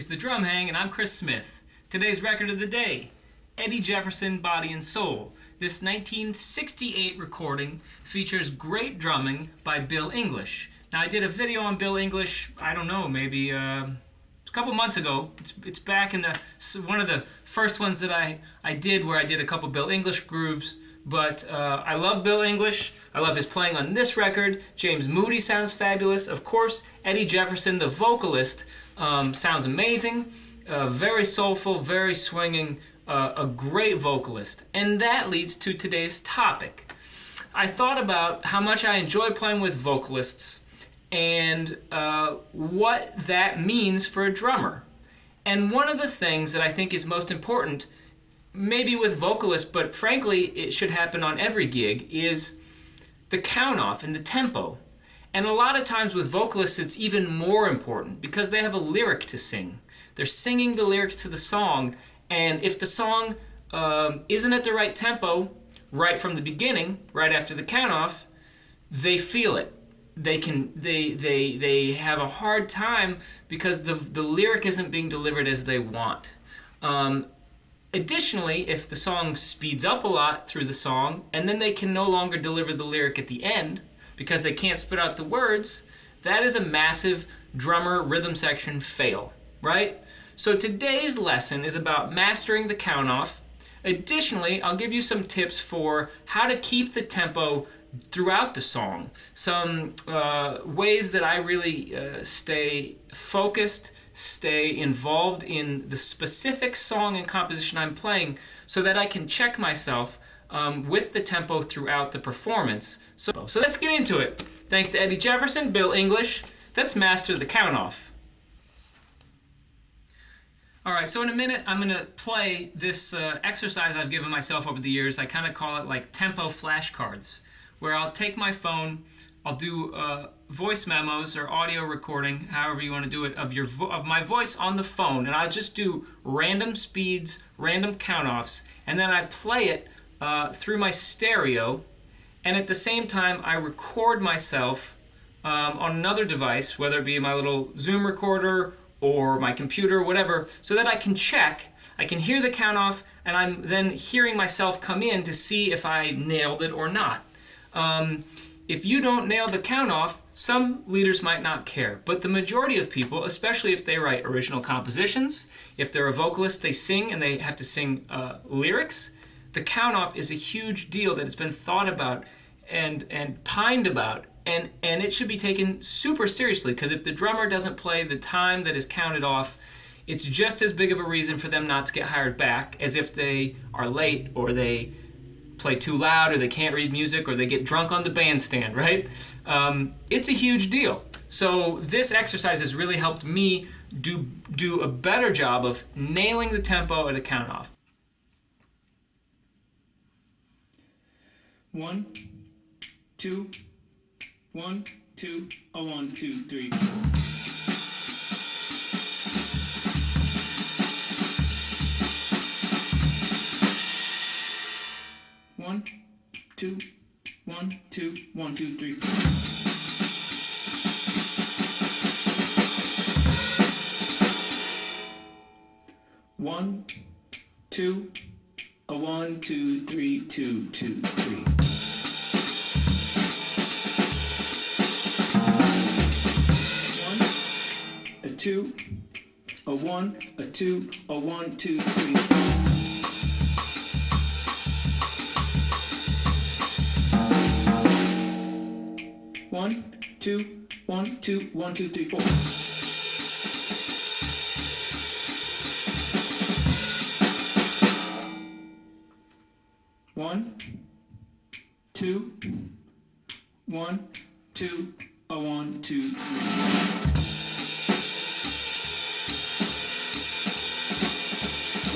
is The Drum Hang, and I'm Chris Smith. Today's record of the day, Eddie Jefferson, Body and Soul. This 1968 recording features great drumming by Bill English. Now, I did a video on Bill English, I don't know, maybe a couple months ago. It's back in one of the first ones that I did where I did a couple Bill English grooves. But I love Bill English. I love his playing on this record. James Moody sounds fabulous. Of course, Eddie Jefferson, the vocalist, sounds amazing. Very soulful, very swinging, a great vocalist. And that leads to today's topic. I thought about how much I enjoy playing with vocalists and what that means for a drummer. And one of the things that I think is most important, maybe with vocalists, but frankly it should happen on every gig, is the count off and the tempo. And a lot of times with vocalists it's even more important because they have a lyric to sing. They're singing the lyrics to the song, and if the song isn't at the right tempo right from the beginning, right after the count off, they feel it. They have a hard time because the lyric isn't being delivered as they want. Additionally, if the song speeds up a lot through the song and then they can no longer deliver the lyric at the end because they can't spit out the words, that is a massive drummer rhythm section fail, right? So today's lesson is about mastering the count off. Additionally, I'll give you some tips for how to keep the tempo throughout the song. Some ways that I really stay focused, stay involved in the specific song and composition I'm playing so that I can check myself with the tempo throughout the performance. So let's get into it. Thanks to Eddie Jefferson, Bill English, let's master the count off. Alright, so in a minute I'm going to play this exercise I've given myself over the years. I kind of call it like tempo flashcards, where I'll take my phone, I'll do voice memos or audio recording, however you want to do it, of my voice on the phone, and I'll just do random speeds, random count-offs, and then I play it through my stereo, and at the same time I record myself on another device, whether it be my little Zoom recorder or my computer, whatever, so that I can check, I can hear the count-off, and I'm then hearing myself come in to see if I nailed it or not. If you don't nail the count off, some leaders might not care, but the majority of people, especially if they write original compositions, if they're a vocalist, they sing and they have to sing lyrics, the count off is a huge deal that has been thought about and pined about, and it should be taken super seriously, because if the drummer doesn't play the time that is counted off, it's just as big of a reason for them not to get hired back as if they are late or they play too loud or they can't read music or they get drunk on the bandstand, right? It's a huge deal. So this exercise has really helped me do a better job of nailing the tempo at a count off. 1, 2, 1, 2, 1, 2, 3, 4. 1, 2, 1, 2, 1, 2, 3, 4. 1, 2, 1, 2, 3, 2, 2, 3. 1, a 2, a 1, a 2, a 1, 2, 3. 1, 2, 1, 2, 1, 2, 3, 4. 1, 2, 1, 2, 1, 2, 3.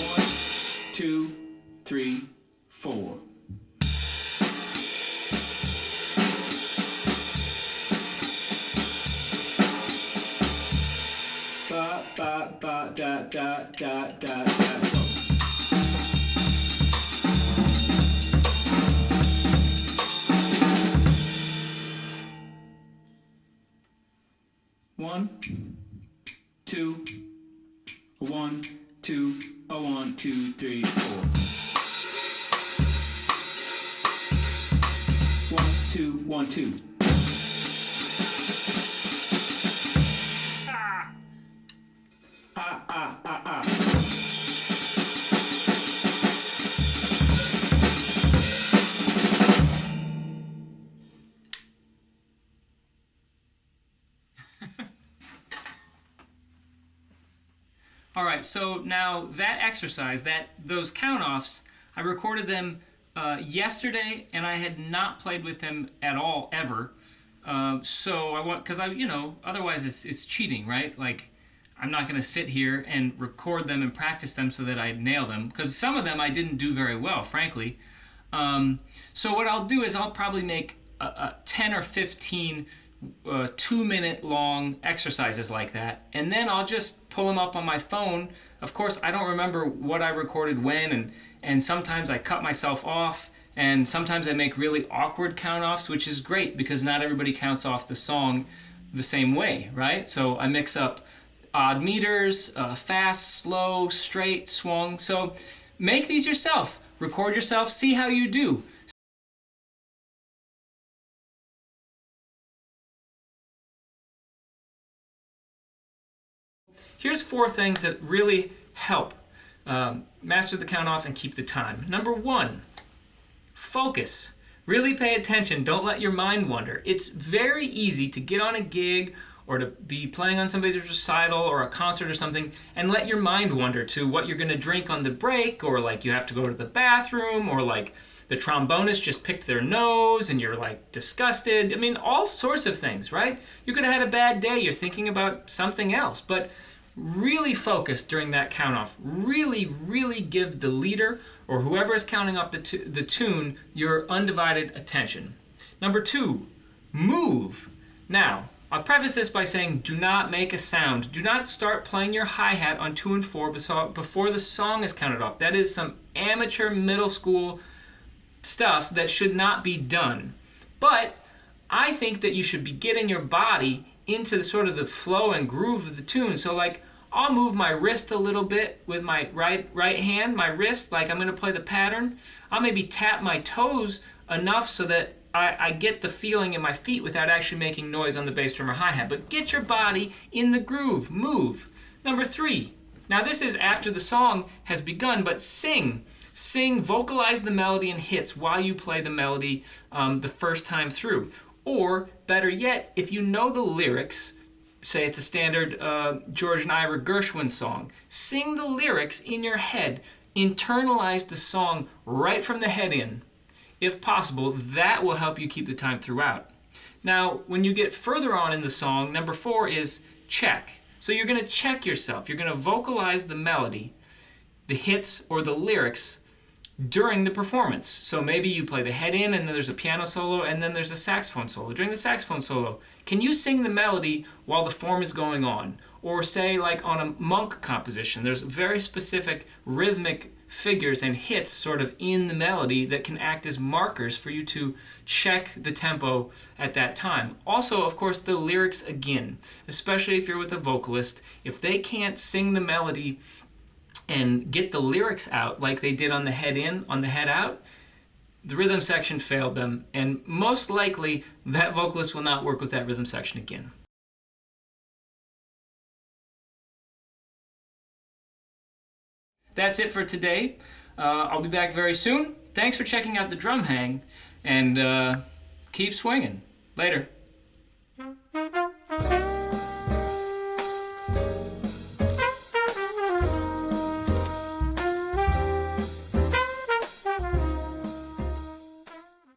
1, 2, 3, 4. Ba ba ba da da da da da. 1, 2, go 1, 2, 3, 4. 1, 2, 1, 2. Ah. Ah, ah, ah, ah. All right, so now that exercise, those count-offs, I recorded them yesterday, and I had not played with them at all ever. So I want, because otherwise it's cheating, right? Like, I'm not going to sit here and record them and practice them so that I nail them, because some of them I didn't do very well, frankly. So what I'll do is I'll probably make 10 or 15 2-minute long exercises like that, and then I'll just pull them up on my phone. Of course, I don't remember what I recorded when, and sometimes I cut myself off, and sometimes I make really awkward count-offs, which is great because not everybody counts off the song the same way, right? So I mix up odd meters, fast, slow, straight, swung. So make these yourself. Record yourself, see how you do. Here's 4 things that really help master the count-off and keep the time. Number 1, focus. Really pay attention. Don't let your mind wander. It's very easy to get on a gig or to be playing on somebody's recital or a concert or something and let your mind wander to what you're going to drink on the break, or like you have to go to the bathroom, or like the trombonist just picked their nose and you're like disgusted. I mean, all sorts of things, right? You could have had a bad day. You're thinking about something else. But really focus during that count-off. Really, really give the leader or whoever is counting off the tune your undivided attention. Number 2, move. Now, I'll preface this by saying do not make a sound. Do not start playing your hi-hat on 2 and 4 before the song is counted off. That is some amateur middle school stuff that should not be done. But I think that you should be getting your body into the sort of the flow and groove of the tune. So like, I'll move my wrist a little bit with my right hand, my wrist, like I'm going to play the pattern. I'll maybe tap my toes enough so that I get the feeling in my feet without actually making noise on the bass drum or hi-hat. But get your body in the groove, move. Number 3, now this is after the song has begun, but sing. Sing, vocalize the melody and hits while you play the melody the first time through. Or, better yet, if you know the lyrics, say it's a standard George and Ira Gershwin song, sing the lyrics in your head. Internalize the song right from the head in. If possible, that will help you keep the time throughout. Now, when you get further on in the song, number 4 is check. So you're going to check yourself. You're going to vocalize the melody, the hits, or the lyrics during the performance. So maybe you play the head in, and then there's a piano solo, and then there's a saxophone solo. During the saxophone solo, can you sing the melody while the form is going on? Or say like on a monk composition, there's very specific rhythmic figures and hits sort of in the melody that can act as markers for you to check the tempo at that time. Also, of course, the lyrics again, especially if you're with a vocalist, if they can't sing the melody and get the lyrics out like they did on the head in, on the head out, the rhythm section failed them, and most likely that vocalist will not work with that rhythm section again. That's it for today. I'll be back very soon. Thanks for checking out the Drum Hang, and keep swinging. Later.